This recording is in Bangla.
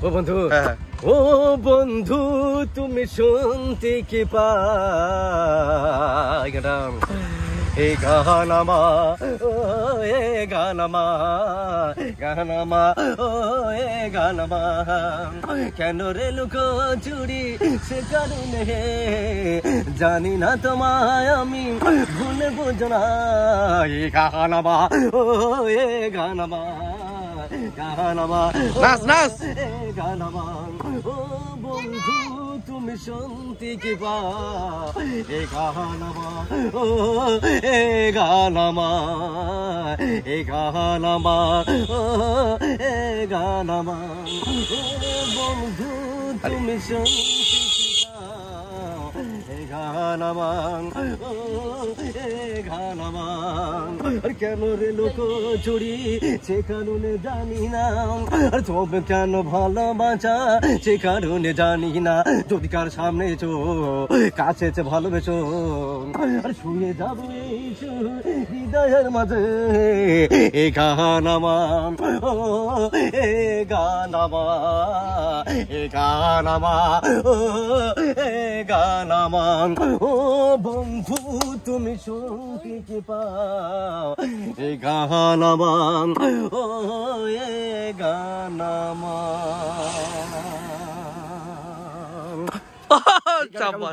ও বন্ধু, ও বন্ধু তুমি শুনতে কি পাই এই গানামা, ও এ গানামা, গানামা, ও এ গানামা, কেন রে লুকো চুরি সে কারণে জানি না তোমায় আমি ভুলে বুঝো না। এ গানামা, ও এ গানামা, গানামা, নাচ নাচ, গানামা, ও বন্ধু তুমি শুনতে কি পাও এ গানামা, ও এ গানামা, এ গানামা, ও এ গানামা, ও বন্ধু তুমি শুনতে কি পাও এ গানামা, ও এ গানামা, কেন রে লোক চুরি সে কারণে জানি না, তবে কেন ভালোবাসা সে কারণে জানি না, যদি কার সামনে চো কাছে ভালোবেসো আর শুয়ে যাবো এই হৃদয়ের মাঝে এ গানামা, ও এ গানামা, এ গানামা, ও এ গানামা, ও বন্ধু তুমি শুনতে কি পাও এ গানামা, ও এ গানামা। চাপা